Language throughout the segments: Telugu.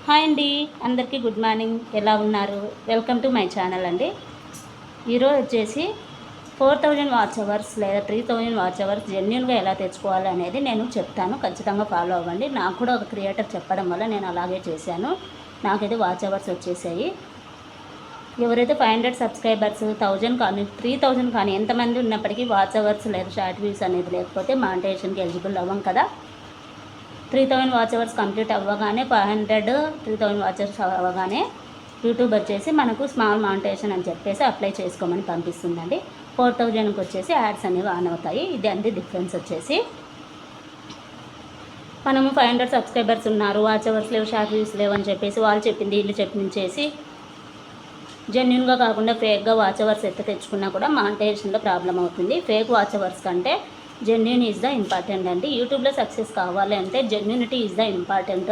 హాయ్ అండి, అందరికీ గుడ్ మార్నింగ్. ఎలా ఉన్నారు? వెల్కమ్ టు మై ఛానల్ అండి. ఈరోజు వచ్చేసి 4000 వాచ్ అవర్స్ లేదా 3000 వాచ్ అవర్స్ జెన్యున్గా ఎలా తెచ్చుకోవాలి అనేది నేను చెప్తాను. ఖచ్చితంగా ఫాలో అవ్వండి. నాకు కూడా ఒక క్రియేటర్ చెప్పడం వల్ల నేను అలాగే చేశాను. నాకైతే వాచ్ అవర్స్ వచ్చేసాయి. ఎవరైతే 500 సబ్స్క్రైబర్స్ 1000 కానీ 3000 కానీ ఎంతమంది ఉన్నప్పటికీ వాచ్ అవర్స్ లేదా షార్ట్ వ్యూస్ అనేది లేకపోతే మానిటైజేషన్కి ఎలిజిబుల్ అవ్వం కదా. 3000 వాచ్ అవర్స్ కంప్లీట్ అవ్వగానే 3000 వాచ్ అవర్స్ అవ్వగానే యూట్యూబ్ వచ్చేసి మనకు స్మాల్ మానిటైజేషన్ అని చెప్పేసి అప్లై చేసుకోమని పంపిస్తుందండి. 4000కి వచ్చేసి యాడ్స్ అనేవి ఆన్ అవుతాయి. ఇది అండి డిఫరెన్స్ వచ్చేసి. మనము 500 సబ్స్క్రైబర్స్ ఉన్నారు, వాచ్ అవర్స్ లేవు, షార్ట్ వ్యూస్ లేవు అని చెప్పేసి వాళ్ళు చెప్పింది వీళ్ళు చెప్పింది చేసి జెన్యున్గా కాకుండా ఫేక్గా వాచ్ అవర్స్ తెచ్చుకున్నా కూడా మానిటైజేషన్లో ప్రాబ్లం అవుతుంది. ఫేక్ వాచ్ అవర్స్ కంటే జెన్యున్ ఈజ్ ద ఇంపార్టెంట్ అండి. యూట్యూబ్లో సక్సెస్ కావాలి అంటే genuinity is the important.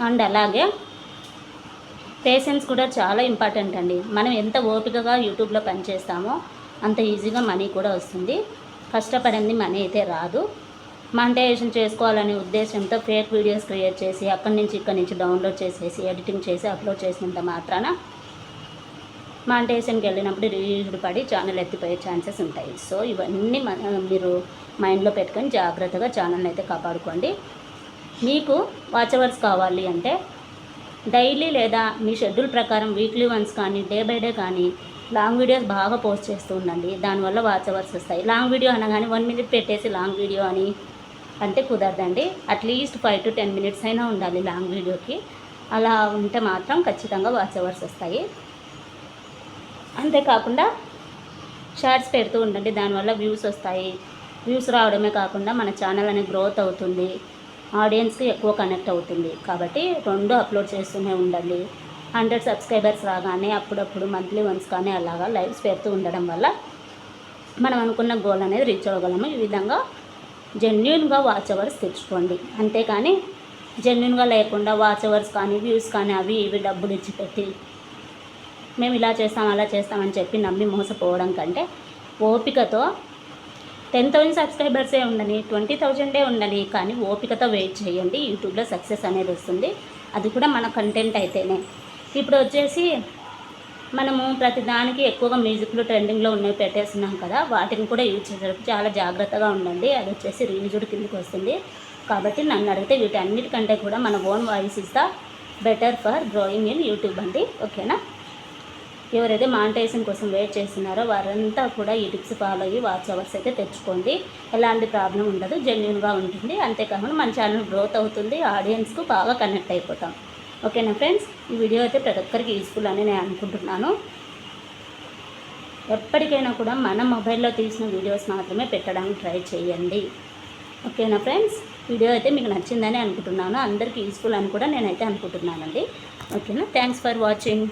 And అలాగే పేషెన్స్ కూడా చాలా ఇంపార్టెంట్ అండి. మనం ఎంత ఓపికగా యూట్యూబ్లో పనిచేస్తామో అంత ఈజీగా మనీ కూడా వస్తుంది. కష్టపడింది మనీ అయితే రాదు. మానిటైజేషన్ చేసుకోవాలనే ఉద్దేశంతో ఫేక్ వీడియోస్ క్రియేట్ చేసి అక్కడి నుంచి ఇక్కడి నుంచి డౌన్లోడ్ చేసేసి ఎడిటింగ్ చేసి అప్లోడ్ చేసినంత మాత్రాన మానిటైజేషన్కి వెళ్ళినప్పుడు రివ్యూడ్ పడి ఛానల్ ఎత్తిపోయే ఛాన్సెస్ ఉంటాయి. సో ఇవన్నీ మీరు మైండ్లో పెట్టుకొని జాగ్రత్తగా ఛానల్ని అయితే కాపాడుకోండి. మీకు వాచ్ అవర్స్ కావాలి అంటే డైలీ లేదా మీ షెడ్యూల్ ప్రకారం వీక్లీ వన్స్ కానీ డే బై డే కానీ లాంగ్ వీడియోస్ బాగా పోస్ట్ చేస్తూ ఉండండి. దానివల్ల వాచ్ అవర్స్ వస్తాయి. లాంగ్ వీడియో అనగానే 1 minute పెట్టేసి లాంగ్ వీడియో అని అంటే కుదరదండి. అట్లీస్ట్ 5 to 10 minutes అయినా ఉండాలి లాంగ్ వీడియోకి. అలా ఉంటే మాత్రం ఖచ్చితంగా వాచ్ అవర్స్ వస్తాయి. అంతేకాకుండా షార్ట్స్ పెడుతూ ఉండండి. దానివల్ల వ్యూస్ వస్తాయి. వ్యూస్ రావడమే కాకుండా మన ఛానల్ అనేది గ్రోత్ అవుతుంది, ఆడియన్స్కి ఎక్కువ కనెక్ట్ అవుతుంది. కాబట్టి 2 అప్లోడ్ చేస్తూనే ఉండండి. 100 సబ్స్క్రైబర్స్ రాగానే అప్పుడప్పుడు మంత్లీ వన్స్ కానీ అలాగా లైవ్స్ పెడుతూ ఉండడం వల్ల మనం అనుకున్న గోల్ అనేది రీచ్ అవ్వగలము. ఈ విధంగా జెన్యున్గా వాచ్ అవర్స్ తెచ్చుకోండి. అంతేకాని జెన్యున్గా లేకుండా వాచ్ అవర్స్ కానీ వ్యూస్ కానీ అవి ఇవి డబ్బులు ఇచ్చి పెట్టి మేము ఇలా చేస్తాం అలా చేస్తామని చెప్పి నమ్మి మోసపోవడం కంటే ఓపికతో 10,000 సబ్స్క్రైబర్సే ఉండని 20,000 ఉండని కానీ ఓపికతో వెయిట్ చేయండి. యూట్యూబ్లో సక్సెస్ అనేది వస్తుంది. అది కూడా మన కంటెంట్ అయితేనే. ఇప్పుడు వచ్చేసి మనము ప్రతిదానికి ఎక్కువగా మ్యూజిక్లు ట్రెండింగ్లో ఉన్నవి పెట్టేస్తున్నాం కదా, వాటిని కూడా యూజ్ చేసేటప్పుడు చాలా జాగ్రత్తగా ఉండండి. అది వచ్చేసి రిలీజ్డ్ కిందకి వస్తుంది. కాబట్టి నన్ను అడిగితే వీటన్నిటికంటే కూడా మన own voice is the better for growing in YouTube అండి. ఓకేనా? ఎవరైతే మానిటైజేషన్ కోసం వెయిట్ చేస్తున్నారో వారంతా కూడా ఈ టిప్స్ ఫాలో అయ్యి వాచ్ అవర్స్ అయితే తెచ్చుకోండి. ఎలాంటి ప్రాబ్లం ఉండదు, జెన్యున్గా ఉంటుంది. అంతేకాకుండా మన ఛానల్ గ్రోత్ అవుతుంది, ఆడియన్స్కు బాగా కనెక్ట్ అయిపోతాం. ఓకేనా ఫ్రెండ్స్? ఈ వీడియో అయితే ప్రతి ఒక్కరికి యూస్ఫుల్ అని నేను అనుకుంటున్నాను. ఎప్పటికైనా కూడా మన మొబైల్లో తీసిన వీడియోస్ మాత్రమే పెట్టడానికి ట్రై చేయండి. ఓకేనా ఫ్రెండ్స్? వీడియో అయితే మీకు నచ్చిందని అనుకుంటున్నాను. అందరికీ యూస్ఫుల్ అని కూడా నేనైతే అనుకుంటున్నానండి. ఓకేనా? Thanks for watching.